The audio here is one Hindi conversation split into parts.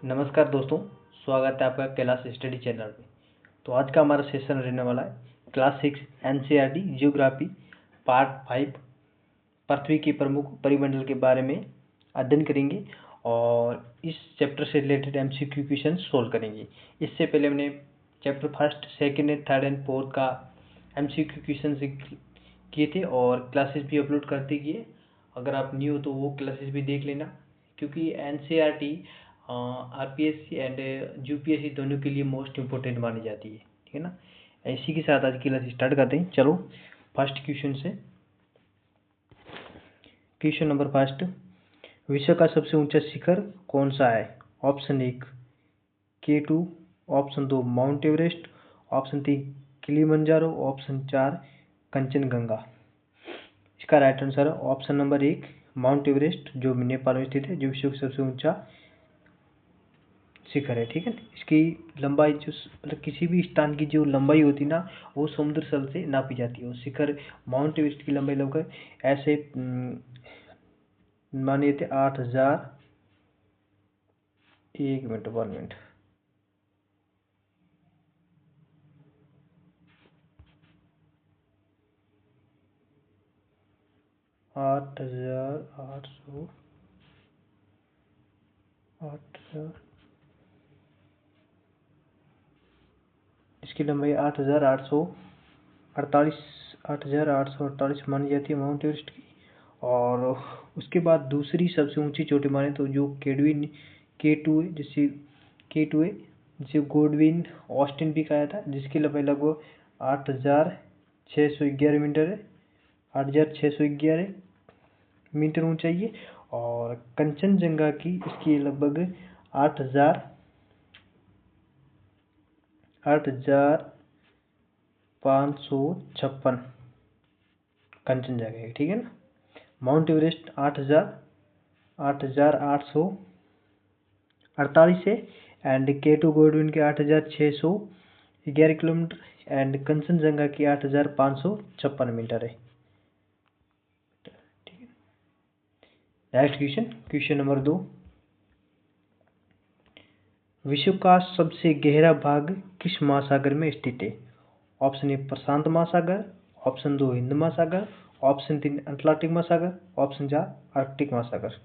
नमस्कार दोस्तों, स्वागत है आपका कैलाश स्टडी चैनल पे। तो आज का हमारा सेशन रहने वाला है क्लास 6 एनसीईआरटी जियोग्राफी पार्ट 5। पृथ्वी के प्रमुख परिमंडल के बारे में अध्ययन करेंगे और इस चैप्टर से रिलेटेड एमसीक्यू क्वेश्चन सोल्व करेंगे। इससे पहले हमने chapter first, second and third and fourth का एमसीक्यू क्वेश्चन किए थे और क्लासेस भी अपलोड करते किए। अगर आप न्यू हो तो वो क्लासेस भी देख लेना, क्योंकि एनसीईआरटी आरपीएससी एंड यूपीएससी दोनों के लिए मोस्ट इम्पोर्टेंट मानी जाती है। ठीक है ना। इसी के साथ आज की क्लास स्टार्ट करते हैं। चलो फर्स्ट क्वेश्चन से। क्वेश्चन नंबर फर्स्ट, विश्व का सबसे ऊंचा शिखर कौन सा है? Option 1 K2, option 2 mount Everest, option 3 Kilimanjaro, option 4 Kanchenjunga. इसका राइट आंसर है ऑप्शन नंबर 1 माउंट एवरेस्ट, जो नेपाल में स्थित है, जो विश्व का सबसे ऊंचा शिखर है। ठीक है। इसकी लंबाई जो मतलब किसी भी स्थान की जो लंबाई होती ना, वो समुद्र तल से नापी जाती है। और शिखर माउंट एवरेस्ट की लंबाई लगभग ऐसे मानिए थे 8,000। 1 मिनट 8,800 8,000। इसकी लंबाई 8,848 8,848 मानी जाती है माउंट एवरेस्ट की। और उसके बाद दूसरी सबसे ऊंची चोटी माने तो जो K2 है, जिसे गोडविन ऑस्टिन भी कहा था, जिसकी लंबाई लगभग 8,611 मीटर है। 8,611 मीटर ऊंचाई है। और कंचनजंगा की इसकी लगभग 8,556 कंचनजंगा है। ठीक है ना। माउंट एवरेस्ट 8,848 है एंड K2 गोडविन के 8,611 किलोमीटर एंड कंचनजंगा की 8,556 मीटर है। ठीक है। नेक्स्ट क्वेश्चन नंबर 2, विश्व का सबसे गहरा भाग किस महासागर में स्थित है? ऑप्शन ए प्रशांत महासागर, ऑप्शन 2 हिंद महासागर, ऑप्शन 3 अटलांटिक महासागर, ऑप्शन 4 आर्कटिक महासागर।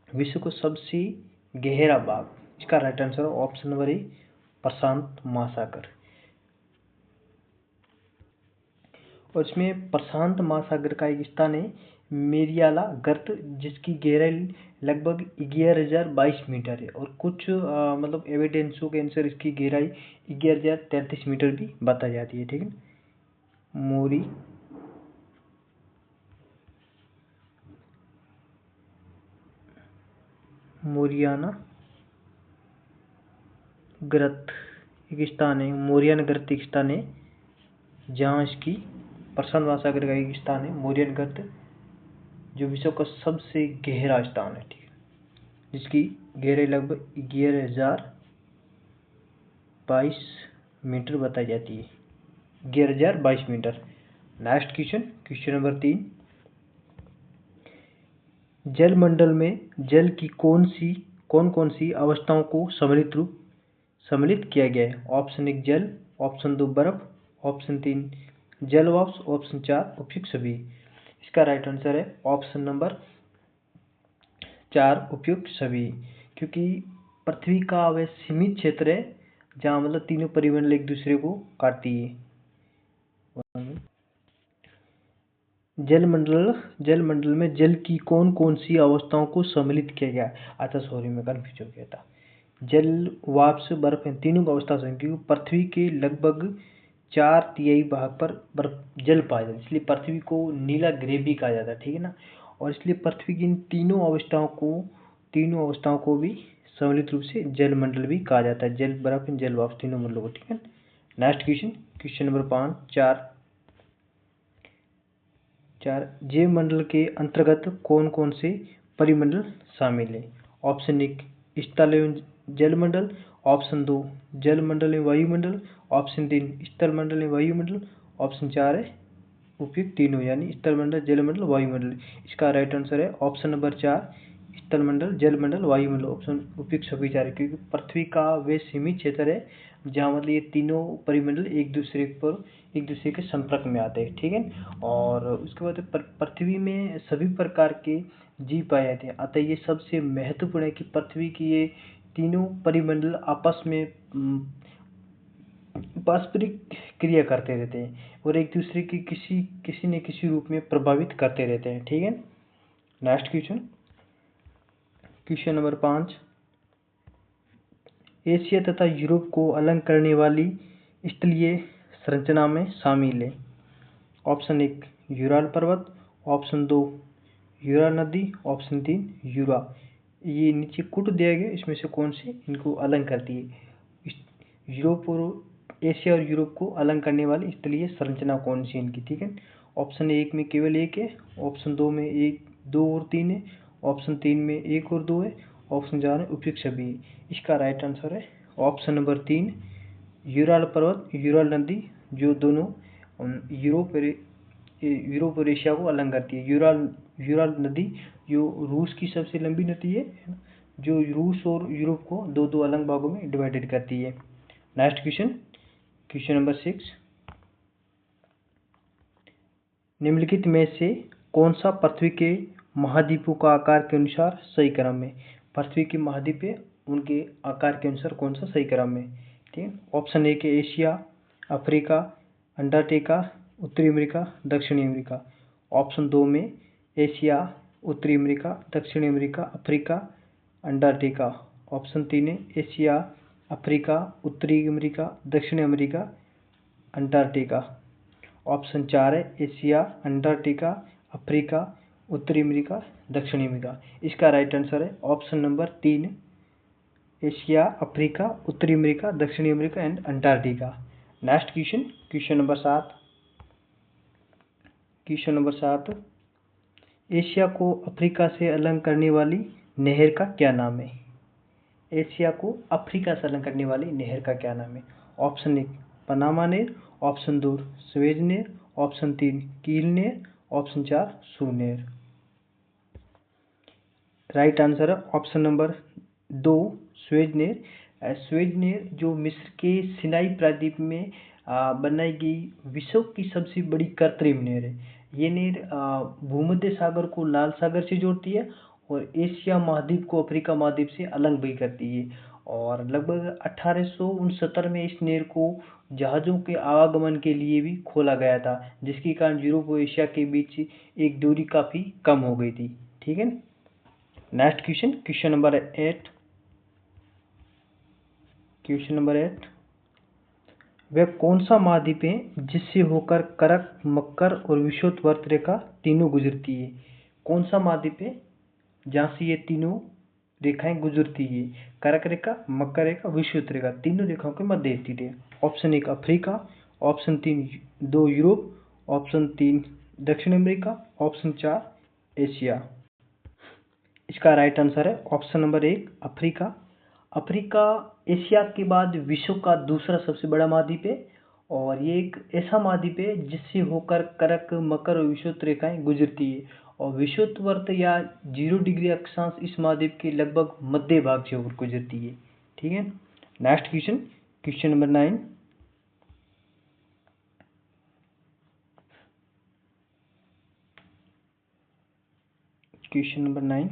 विश्व को सबसे गहरा भाग, इसका right answer option number A प्रशांत महासागर। और इसमें प्रशांत महासागर का एक स्थान है मेरियाला गर्त, जिसकी गहराई लगभग 11,022 मीटर है। और कुछ मतलब एविडेंसों के अनुसार इसकी गहराई 11,033 मीटर भी बताई जाती है। ठीक है। मोरियाना गर्त एक स्थान है, मोरियाना गर्त एक स्थान है जहाँ इसकी प्रशांत महासागर का एक स्थान है मोरियाना गर्त, जो विश्व का सबसे गहरा स्थान है। ठीक है। जिसकी गहराई लगभग 11,022 मीटर बताई जाती है। 11,022 मीटर। नेक्स्ट क्वेश्चन नंबर 3, जलमंडल में जल की कौन कौन सी अवस्थाओं को सम्मिलित किया गया है? ऑप्शन 1 जल, ऑप्शन 2 बर्फ, ऑप्शन 3 जल वाष्प, ऑप्शन 4 उपयुक्त सभी। इसका राइट आंसर है ऑप्शन नंबर 4 उपयुक्त सभी, क्योंकि पृथ्वी का वह सीमित क्षेत्र है जहाँ मतलब तीनों परिमंडल एक दूसरे को काटती है। जलमंडल में जल की कौन सी अवस्थाओं को सम्मिलित किया गया? अच्छा सॉरी, मैं कंफ्यूज हो गया था। जल, वाष्प, बर्फ, इन तीनों की अवस्था से, क्योंकि पृथ्वी के लगभग 4/3 भाग पर बर्फ जल पाया जाता है, इसलिए पृथ्वी को नीला ग्रह भी कहा जाता है। ठीक है ना। और इसलिए पृथ्वी की इन तीनों अवस्थाओं को भी सम्मिलित रूप से जलमंडल भी कहा जाता है। जल, बर्फ, जल, वाष्प तीनों मंडलों को। ठीक है। नेक्स्ट क्वेश्चन नंबर 4, जैव मंडल के अंतर्गत कौन से परिमंडल शामिल है? ऑप्शन 1 स्थल एवं जलमंडल, ऑप्शन 2 जलमंडल एवं वायुमंडल, ऑप्शन 3 स्थल मंडल एवं वायुमंडल, ऑप्शन 4 है उपयुक्त तीनों, यानी स्थल मंडल, जलमंडल, वायुमंडल। इसका राइट आंसर है ऑप्शन नंबर 4 शीतल मंडल, जल मंडल, वायुमंडल। ऑप्शन उपयुक्त सभी चार है, क्योंकि पृथ्वी का वे सीमित क्षेत्र है जहाँ मतलब ये तीनों परिमंडल एक दूसरे के संपर्क में आते हैं, ठीक है। और उसके बाद पृथ्वी में सभी प्रकार के जीव पाए जाते हैं, अतः ये सबसे महत्वपूर्ण है कि पृथ्वी की ये तीनों परिमंडल आपस में पारस्परिक क्रिया करते रहते हैं और एक दूसरे की किसी न किसी रूप में प्रभावित करते रहते हैं, ठीक है। नेक्स्ट क्वेश्चन नंबर 5, एशिया तथा यूरोप को अलग करने वाली स्थलीय संरचना में शामिल है। ऑप्शन 1 यूराल पर्वत, ऑप्शन 2 यूरा नदी, ऑप्शन 3 यूरा। ये नीचे कुट दिया गया, इसमें से कौन सी इनको अलग करती है? यूरोप और एशिया और यूरोप को अलग करने वाली स्थलीय संरचना कौन सी इनकी, ठीक है। ऑप्शन 1 में केवल एक है, ऑप्शन 2 में 1, 2 और 3 है, ऑप्शन 3 में 1 और 2 है, ऑप्शन 4 में उपयुक्त सभी है। इसका राइट आंसर है ऑप्शन नंबर 3 यूराल पर्वत, यूराल नदी, जो दोनों यूरोप और एशिया को अलग करती है। यूराल नदी जो रूस की सबसे लंबी नदी है, जो रूस और यूरोप को दो दो अलग भागों में डिवाइडेड करती है। नेक्स्ट क्वेश्चन नंबर 6, निम्नलिखित में से कौन सा पृथ्वी के महाद्वीपों का आकार के अनुसार सही क्रम है? पृथ्वी के महाद्वीप है, उनके आकार के अनुसार कौन सा सही क्रम है, ठीक है। ऑप्शन 1 है एशिया, अफ्रीका, अंटार्कटिका, उत्तरी अमेरिका, दक्षिणी अमेरिका। ऑप्शन 2 में एशिया, उत्तरी अमेरिका, दक्षिणी अमेरिका, अफ्रीका, अंटार्कटिका। ऑप्शन 3 है एशिया, अफ्रीका, उत्तरी अमेरिका, दक्षिणी अमेरिका, अंटार्कटिका। ऑप्शन 4 है एशिया, अंटार्कटिका, अफ्रीका, उत्तरी अमेरिका, दक्षिणी अमेरिका। इसका राइट आंसर है ऑप्शन नंबर 3 एशिया, अफ्रीका, उत्तरी अमेरिका, दक्षिणी America and Antarctica. Next question number 7, Asia को अफ्रीका से अलग करने वाली नहर का क्या नाम है? एशिया को अफ्रीका से अलग करने वाली नहर का क्या नाम है? ऑप्शन 1 पनामा नहर, ऑप्शन 2 स्वेज नहर, ऑप्शन 3 कील नहर, ऑप्शन 4 सू नहर। राइट आंसर है ऑप्शन नंबर 2 स्वेज नहर। स्वेज नहर जो मिस्र के सिनाई प्रायद्वीप में बनाई गई विश्व की सबसे बड़ी कृत्रिम नहर है। ये नहर भूमध्य सागर को लाल सागर से जोड़ती है और एशिया महाद्वीप को अफ्रीका महाद्वीप से अलग भी करती है। और लगभग 1869 में इस नहर को जहाज़ों के आवागमन के लिए भी खोला गया था, जिसके कारण यूरोप और एशिया के बीच एक दूरी काफ़ी कम हो गई थी, ठीक है। नेक्स्ट क्वेश्चन नंबर 8, वह कौन सा महाद्वीप है जिससे होकर करक, मकर और विषुवत रेखा तीनों गुजरती है? कौन सा महाद्वीप है जहाँ से ये तीनों रेखाएं गुजरती है? करक रेखा, मकर रेखा, विषुवत रेखा, तीनों रेखाओं के मध्य स्थित है। Option 1 Africa, option 2 Europe, option 3 दक्षिण अमेरिका, ऑप्शन 4 एशिया। इसका राइट आंसर है option number 1 Africa. Africa Asia के बाद विश्व का दूसरा सबसे बड़ा महाद्वीप है और ये एक ऐसा महाद्वीप है जिससे होकर करक, मकर और विषुवत रेखाएं गुजरती है। और विषुवत या 0 डिग्री अक्षांश इस महाद्वीप के लगभग मध्य भाग से होकर गुजरती है, ठीक है। नेक्स्ट क्वेश्चन नंबर 9,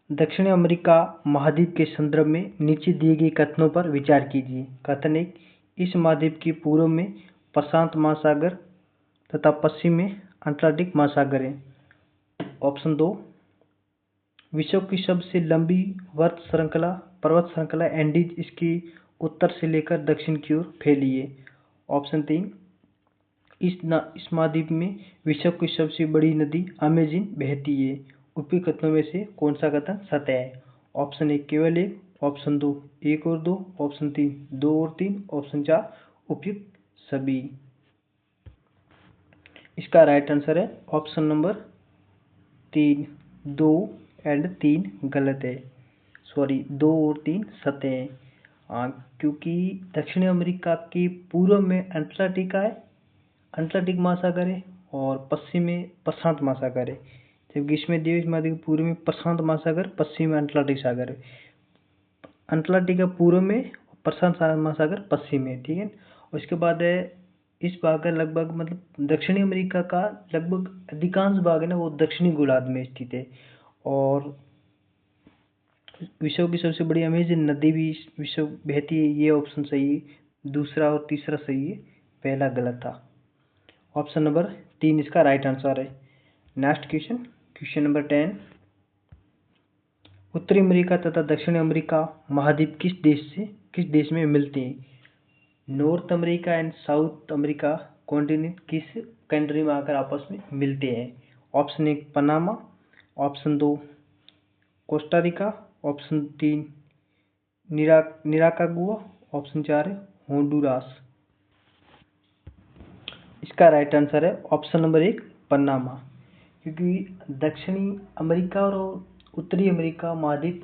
दक्षिण अमेरिका महाद्वीप के संदर्भ में नीचे दिए गए कथनों पर विचार कीजिए। कथन 1, इस महाद्वीप के पूर्व में प्रशांत महासागर तथा पश्चिम में अटलांटिक महासागर है। ऑप्शन 2, विश्व की सबसे लंबी पर्वत श्रृंखला एंडीज इसकी उत्तर से लेकर दक्षिण की ओर फैली है। ऑप्शन 3, इस महाद्वीप में विश्व की सबसे बड़ी नदी अमेजन बहती है। उपयुक्त कथनों में से कौन सा कथन सत्य है? ऑप्शन 1 केवल 1, ऑप्शन 2 1 और 2, ऑप्शन 3 2 और 3, ऑप्शन 4 उपयुक्त सभी। इसका राइट आंसर है ऑप्शन नंबर 3, 2 एंड 3 गलत है, 2 और 3 सत्य है। क्योंकि दक्षिण अमेरिका के पूर्व में अटलांटिक महासागर है और पश्चिम में प्रशांत महासागर है। जबकि इसमें द्वीप महाद्वीप के पूर्व में प्रशांत महासागर, पश्चिम में अटलांटिक सागर है। अटलांटिक का पूर्व में, प्रशांत महासागर पश्चिम में, ठीक है। उसके बाद है इस भाग का लगभग मतलब दक्षिणी अमेरिका का लगभग अधिकांश भाग है ना वो दक्षिणी गोलार्ध में स्थित है। और विश्व की सबसे बड़ी अमेजन नदी भी विश्व बहती है, ये ऑप्शन सही है। दूसरा और तीसरा सही है, पहला गलत था। ऑप्शन नंबर 3 इसका राइट आंसर है। Next question, question number 10। उत्तरी अमेरिका तथा दक्षिण अमेरिका महाद्वीप किस देश में मिलते हैं? North America and South America continent किस कंट्री में आकर आपस में मिलते हैं? Option 1 Panama, option 2 Costa Rica, option 3 Nicaragua, option 4 है होंडुरास। इसका राइट आंसर है ऑप्शन नंबर 1 पनामा। क्योंकि दक्षिणी अमेरिका और उत्तरी अमेरिका महाद्वीप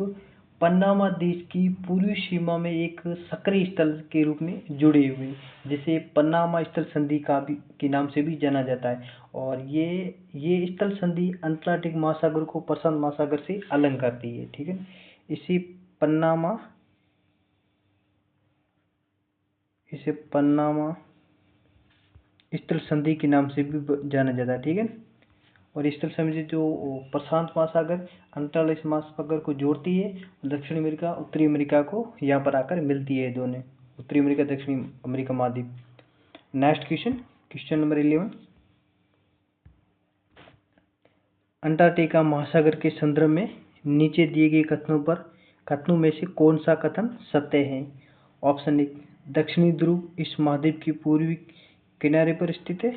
पनामा देश की पूर्वी सीमा में एक सक्रिय स्थल के रूप में जुड़े हुए, जिसे पनामा स्थल संधि के नाम से भी जाना जाता है। और ये स्थल संधि अटलांटिक महासागर को प्रशांत महासागर से अलग करती है, ठीक है। इसे पनामा स्थल संधि के नाम से भी जाना जाता है, ठीक है। और स्थल संधि जो प्रशांत महासागर अटलांटिक महासागर को जोड़ती है, दक्षिण अमेरिका उत्तरी अमेरिका को यहाँ पर आकर मिलती है, दोनों उत्तरी अमेरिका दक्षिणी अमेरिका महाद्वीप। Next question, question number 11। Antarctica महासागर के संदर्भ में नीचे दिए गए कथनों में से कौन सा कथन सत्य है? ऑप्शन 1 दक्षिणी ध्रुव इस महाद्वीप के पूर्वी किनारे पर स्थित है।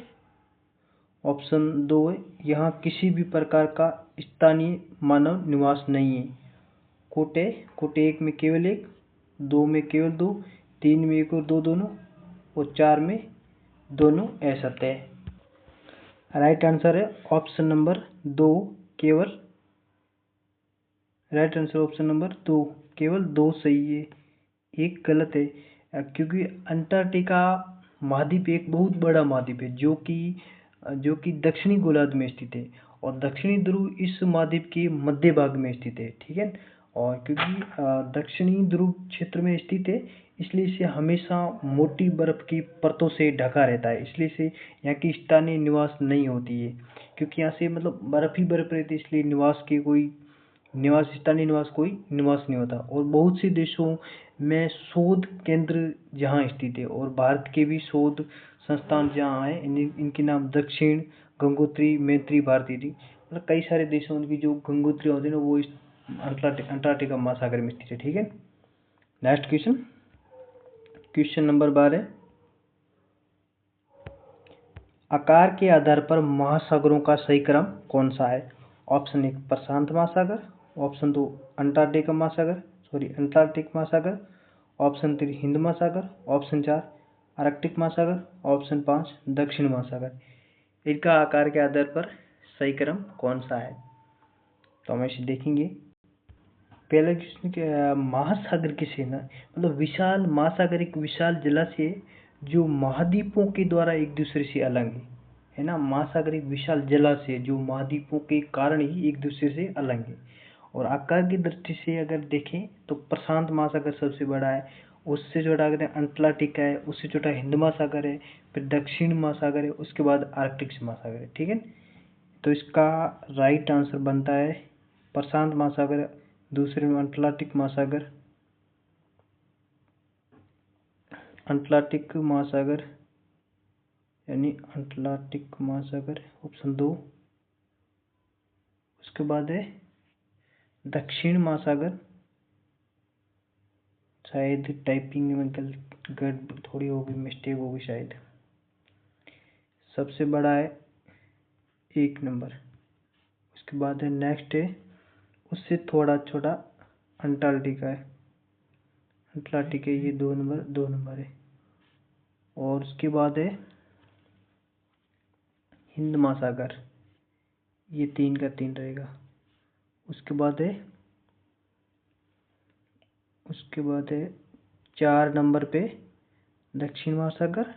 ऑप्शन 2 है यहाँ किसी भी प्रकार का स्थानीय मानव निवास नहीं है। कोटे 1 में केवल 1, 2 में केवल 2, 3 में 1 और 2 दोनों, और 4 में दोनों असत्य है। राइट आंसर है ऑप्शन नंबर 2 केवल। राइट आंसर ऑप्शन नंबर 2 केवल 2 सही है, एक गलत है। क्योंकि अंटार्कटिका महाद्वीप एक बहुत बड़ा महाद्वीप है जो कि दक्षिणी गोलार्ध में स्थित है, और दक्षिणी ध्रुव इस महाद्वीप के मध्य भाग में स्थित है, ठीक है। और क्योंकि दक्षिणी ध्रुव क्षेत्र में स्थित है, इसलिए इसे हमेशा मोटी बर्फ की परतों से ढका रहता है, इसलिए इसे यहाँ की स्थानीय निवास नहीं होती है। क्योंकि यहाँ से मतलब बर्फ ही बर्फ रहती है, इसलिए स्थानीय निवास नहीं होता। और बहुत से देशों में शोध केंद्र जहाँ स्थित है, और भारत के भी शोध संस्थान जहाँ है, इनके नाम दक्षिण, गंगोत्री, मैत्री, भारती थी। मतलब कई सारे देशों की जो गंगोत्री होती है ना, वो इस अंटार्कटिका महासागर में स्थित है, ठीक है। Next question, question number 12। आकार के आधार पर महासागरों का सही क्रम कौन सा है? ऑप्शन 1 प्रशांत महासागर, ऑप्शन 2 अंटार्कटिक महासागर, ऑप्शन 3 हिंद महासागर, ऑप्शन 4 आर्कटिक महासागर, ऑप्शन 5 दक्षिण महासागर। इनका आकार के आधार पर सही क्रम कौन सा है? तो हम इसे देखेंगे। पहला क्वेश्चन, महासागर किसे ना मतलब विशाल महासागर एक विशाल जलाशय है जो महाद्वीपों के द्वारा एक दूसरे से अलग है ना। महासागर एक विशाल जलाशय है जो महाद्वीपों के कारण ही एक दूसरे से अलग है। और आकार की दृष्टि से अगर देखें तो प्रशांत महासागर सबसे बड़ा है, उससे छोटा अगर अटलांटिक है, उससे छोटा हिंद महासागर है, फिर दक्षिण महासागर है, उसके बाद आर्कटिक महासागर है, ठीक है। तो इसका राइट आंसर बनता है प्रशांत महासागर, दूसरे में अटलांटिक महासागर यानी अटलांटिक महासागर ऑप्शन 2। उसके बाद है दक्षिण महासागर, शायद टाइपिंग में गड़बड़ थोड़ी होगी, मिस्टेक होगी शायद। सबसे बड़ा है 1 नंबर। उसके बाद है नेक्स्ट है उससे थोड़ा छोटा अंटार्कटिका है, ये 2 नंबर है। और उसके बाद है हिंद महासागर, ये 3 का 3 रहेगा। उसके बाद है 4 नंबर पे दक्षिण महासागर,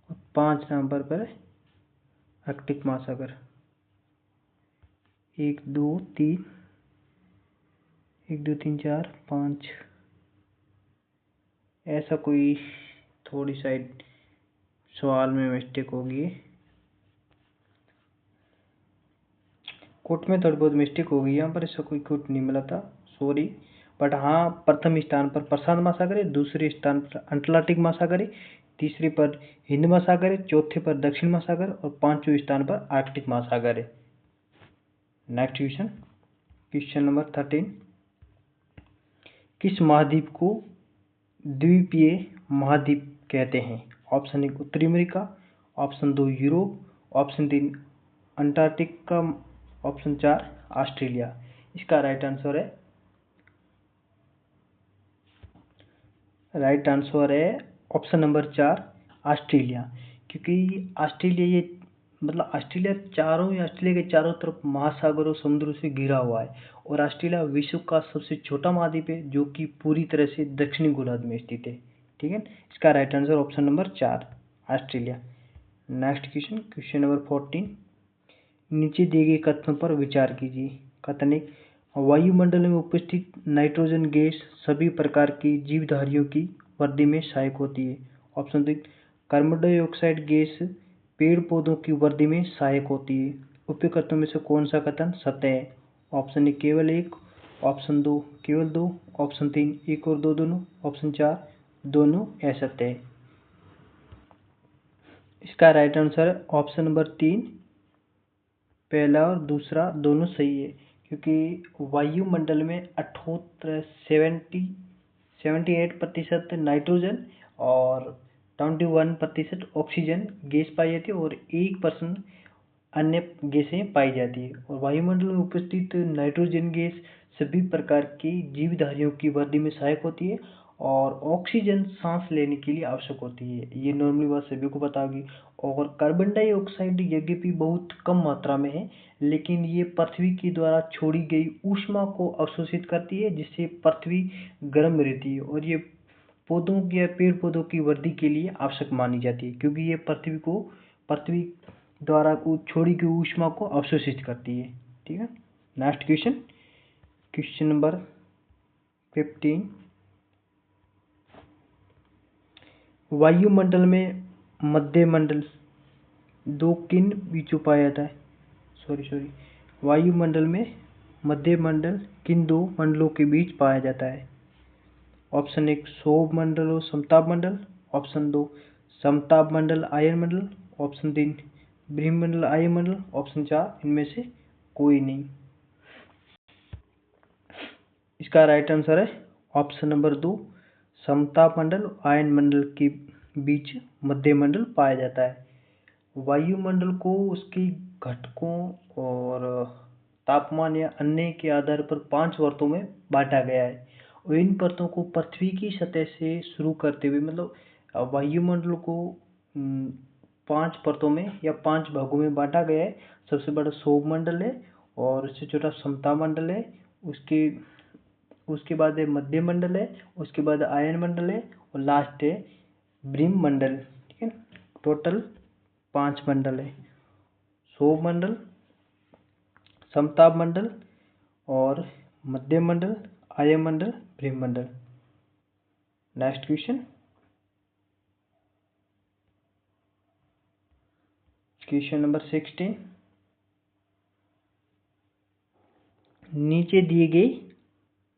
और 5 नंबर पर आर्कटिक महासागर। 1 2 3, 1 2 3 4 5, ऐसा कोई थोड़ी साइड सवाल में मिस्टेक होगी। कोट में थोड़ी बहुत मिस्टेक हो गई यहाँ पर, इससे कोई कोट नहीं मिला था, सॉरी। बट हाँ, प्रथम स्थान पर प्रशांत महासागर है, दूसरे स्थान पर अटलांटिक महासागर है, तीसरे पर हिंद महासागर है, चौथे पर दक्षिण महासागर और पांचवें स्थान पर आर्कटिक महासागर है। Next question, question number 13। किस महाद्वीप को द्वीपीय महाद्वीप कहते हैं? ऑप्शन 1 उत्तरी America, option 2 Europe, option 3 Antarctica, option 4 Australia. इसका राइट आंसर है ऑप्शन नंबर 4 ऑस्ट्रेलिया। क्योंकि ऑस्ट्रेलिया ये मतलब ऑस्ट्रेलिया ऑस्ट्रेलिया के चारों तरफ महासागरों समुद्रों से घिरा हुआ है, और ऑस्ट्रेलिया विश्व का सबसे छोटा महाद्वीप है जो कि पूरी तरह से दक्षिणी गोलार्ध में स्थित है। ठीक है, इसका right answer option number 4 Australia. Next question, question number 14। नीचे दिए गए कथनों पर विचार कीजिए। कथन 1, वायुमंडल में उपस्थित नाइट्रोजन गैस सभी प्रकार की जीवधारियों की वृद्धि में सहायक होती है। ऑप्शन 2, कार्बन डाइऑक्साइड गैस पेड़ पौधों की वृद्धि में सहायक होती है। उपयुक्त कथनों में से कौन सा कथन सत्य है? ऑप्शन 1 केवल एक, ऑप्शन 2 केवल दो, ऑप्शन 3 एक और दो दोनों, ऑप्शन 4 दोनों असत्य है। इसका राइट आंसर है ऑप्शन नंबर 3, पहला और दूसरा दोनों सही है। क्योंकि वायुमंडल में 78% नाइट्रोजन और 21% ऑक्सीजन गैस पाई जाती है, और 1% अन्य गैसें पाई जाती है। और वायुमंडल में उपस्थित नाइट्रोजन गैस सभी प्रकार की जीवधारियों की वृद्धि में सहायक होती है, और ऑक्सीजन सांस लेने के लिए आवश्यक होती है। ये नॉर्मली बात सभी को पता होगी। और कार्बन डाइऑक्साइड यद्यपि बहुत कम मात्रा में है, लेकिन ये पृथ्वी के द्वारा छोड़ी गई ऊष्मा को अवशोषित करती है, जिससे पृथ्वी गर्म रहती है, और ये पौधों या पेड़ पौधों की वृद्धि के लिए आवश्यक मानी जाती है, क्योंकि ये पृथ्वी द्वारा छोड़ी गई ऊष्मा को अवशोषित करती है। ठीक है, नेक्स्ट क्वेश्चन, क्वेश्चन नंबर 15। वायुमंडल में मध्य मंडल दो किन बीचों पाया जाता है? वायुमंडल में मध्य मंडल किन दो मंडलों के बीच पाया जाता है? ऑप्शन 1 सौर मंडल और समताप मंडल, ऑप्शन 2 समताप मंडल आयन मंडल, ऑप्शन 3 ब्रह्मंडल आयन मंडल, ऑप्शन 4 इनमें से कोई नहीं। इसका राइट आंसर है ऑप्शन नंबर 2 समताप मंडल आयन मंडल के बीच मध्य मंडल पाया जाता है। वायुमंडल को उसकी घटकों और तापमान या अन्य के आधार पर 5 परतों में बांटा गया है, और इन परतों को पृथ्वी की सतह से शुरू करते हुए मतलब वायुमंडल को 5 परतों में या 5 भागों में बांटा गया है। सबसे बड़ा सौर मंडल है, और उससे छोटा समताप मंडल है, उसके बाद है मध्य मंडल है, उसके बाद आयन मंडल है, और लास्ट है ब्रह्मंडल। ठीक है, टोटल 5 मंडल है, सौर मंडल, समताप मंडल और मध्य मंडल, आयन मंडल, ब्रह्मंडल। Next question, question number 16। नीचे दिए गए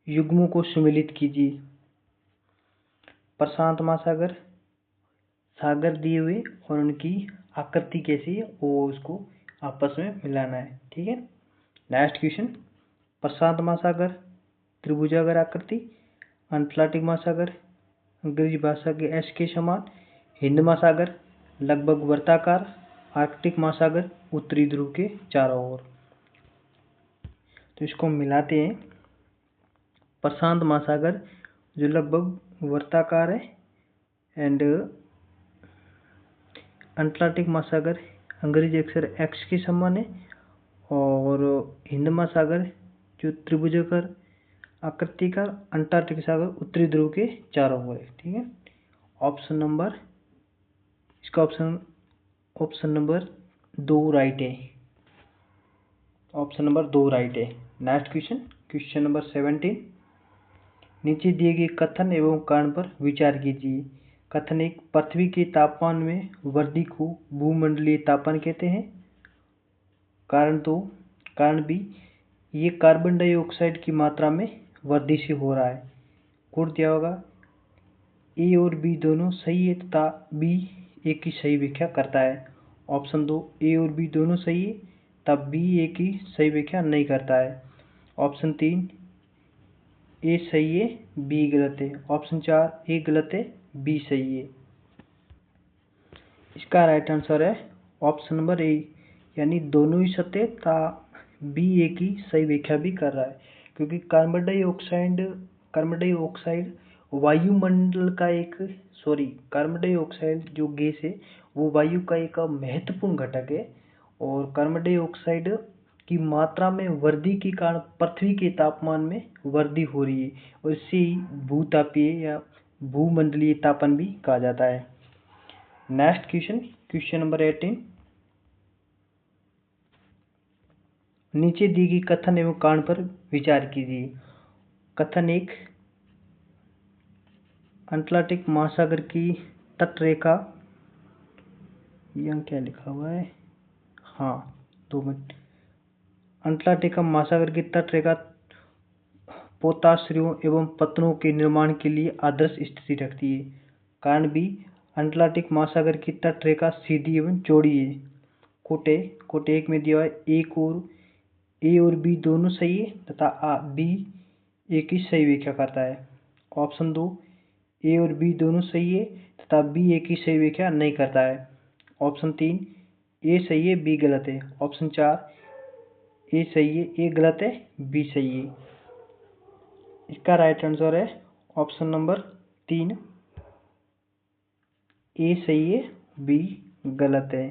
युग्मों को सम्मिलित कीजिए। प्रशांत महासागर सागर दिए हुए और उनकी आकृति कैसी है वो उसको आपस में मिलाना है। ठीक है, नेक्स्ट क्वेश्चन, प्रशांत महासागर त्रिभुजाकार आकृति, अटलांटिक महासागर अंग्रेजी भाषा के एस के समान, हिंद महासागर लगभग वृत्ताकार, आर्कटिक महासागर उत्तरी ध्रुव के चारों ओर। तो इसको मिलाते हैं। प्रशांत महासागर जो लगभग वृत्ताकार है, एंड अटलांटिक महासागर अंग्रेजी अक्षर एक्स के समान है, और हिंद महासागर जो त्रिभुजाकार आकृति का, अंटार्कटिक सागर उत्तरी ध्रुव के चारों ओर है। ठीक है, ऑप्शन नंबर इसका ऑप्शन नंबर 2 राइट है। ऑप्शन नंबर 2 राइट है। Next question number 17। नीचे दिए गए कथन एवं कारण पर विचार कीजिए। कथन 1, पृथ्वी के तापमान में वृद्धि को भूमंडलीय तापन कहते हैं। कारण बी, ये कार्बन डाइऑक्साइड की मात्रा में वृद्धि से हो रहा है। कोड दिया होगा ए और बी दोनों सही है तथा बी ए की सही व्याख्या करता है। ऑप्शन 2, ए और बी दोनों सही है तब बी ए की सही व्याख्या नहीं करता है। ऑप्शन 3, ए सही है बी गलत है। ऑप्शन 4, ए गलत है बी सही है। इसका राइट आंसर है ऑप्शन नंबर ए, यानी दोनों ही सत्य तथा बी ए की सही व्याख्या भी कर रहा है, क्योंकि कार्बन डाइऑक्साइड वायुमंडल का कार्बन डाइऑक्साइड जो गैस है वो वायु का एक महत्वपूर्ण घटक है, और कार्बन डाइऑक्साइड की मात्रा में वृद्धि के कारण पृथ्वी के तापमान में वृद्धि हो रही है, और इसे ही भूतापीय या भूमंडलीय तापन भी कहा जाता है। Next question number 18। नीचे दी गई कथन एवं कारण पर विचार कीजिए। कथन 1, अटलांटिक महासागर की तटरेखा, यहाँ क्या लिखा हुआ है, हाँ 2 मिनट। अटलांटिक महासागर की तटरेखा पोताश्रयों एवं पत्तनों के निर्माण के लिए आदर्श स्थिति रखती है। कारण बी, अटलांटिक महासागर की तटरेखा सीधी एवं चौड़ी है। कोट 1 में दिया है ए और बी दोनों सही है तथा बी ए की सही व्याख्या करता है। ऑप्शन 2, ए और बी दोनों सही है तथा बी ए की सही व्याख्या नहीं करता है। ऑप्शन 3, ए सही है बी गलत है। ऑप्शन 4, ए सही है ए गलत है बी सही है। इसका राइट आंसर है ऑप्शन नंबर 3, ए सही है बी गलत है,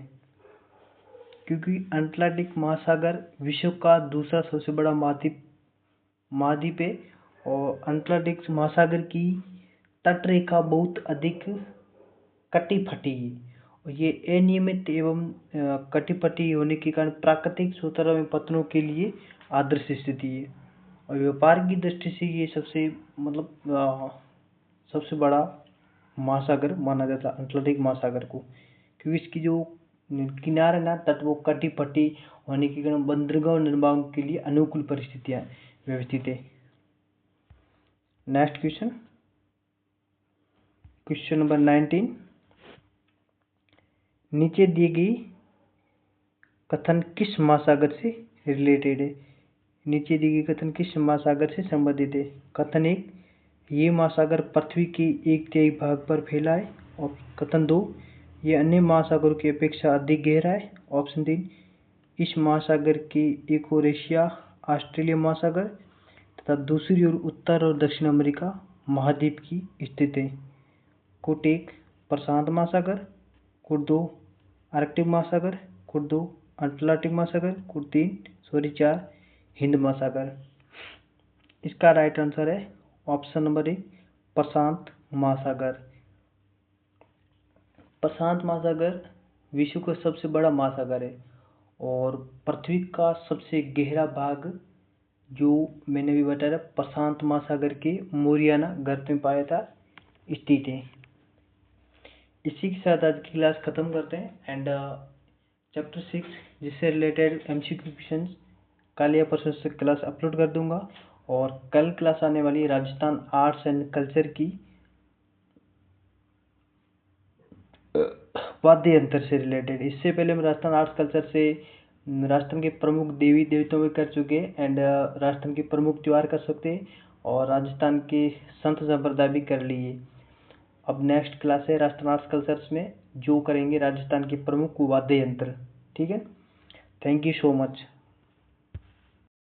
क्योंकि अटलांटिक महासागर विश्व का दूसरा सबसे बड़ा महाद्वीप है, और अटलांटिक महासागर की तटरेखा बहुत अधिक कटी फटी है, और ये अनियमित एवं कटी फटी होने के कारण प्राकृतिक स्वतंत्र में पत्तनों के लिए आदर्श स्थिति है, और व्यापार की दृष्टि से ये सबसे बड़ा महासागर माना जाता है अटलांटिक महासागर को, क्योंकि इसकी जो किनारे ना तट वो कटी फटी होने के कारण बंदरगाह निर्माण के लिए अनुकूल परिस्थितियां व्यवस्थित है। Next question number 19। नीचे दी गई कथन किस महासागर से रिलेटेड है। नीचे दी गई कथन किस महासागर से संबंधित है। कथन 1, ये महासागर पृथ्वी के 1/3 भाग पर फैला है। और कथन 2, ये अन्य महासागरों की अपेक्षा अधिक गहरा है। ऑप्शन 3, इस महासागर के एक ओर एशिया ऑस्ट्रेलिया महासागर तथा दूसरी ओर उत्तर और दक्षिण अमेरिका महाद्वीप की स्थित है। कोट 1, प्रशांत महासागर। कोट 2, आर्कटिक महासागर। कोट 2, अटलांटिक महासागर। कोट 4, हिंद महासागर। इसका राइट आंसर है ऑप्शन नंबर 1, प्रशांत महासागर। प्रशांत महासागर विश्व का सबसे बड़ा महासागर है, और पृथ्वी का सबसे गहरा भाग जो मैंने भी बताया प्रशांत महासागर के मोरियाना गर्त में पाया था स्थित है। इसी के साथ आज की क्लास खत्म करते हैं, एंड चैप्टर 6 जिससे रिलेटेड एमसीक्यू क्वेश्चंस कल या परसों से क्लास अपलोड कर दूंगा, और कल क्लास आने वाली राजस्थान आर्ट्स एंड कल्चर की वाद्य यंत्र से रिलेटेड। इससे पहले मैं राजस्थान आर्ट्स कल्चर से राजस्थान के प्रमुख देवी देवताओं में कर चुके हैं, एंड राजस्थान के प्रमुख त्योहार कर सकते हैं, और राजस्थान के संत संप्रदाय भी कर लिए। अब नेक्स्ट क्लास है राजस्थान आर्ट्स कल्चर्स में जो करेंगे राजस्थान के प्रमुख वाद्य यंत्र। ठीक है, थैंक यू सो मच।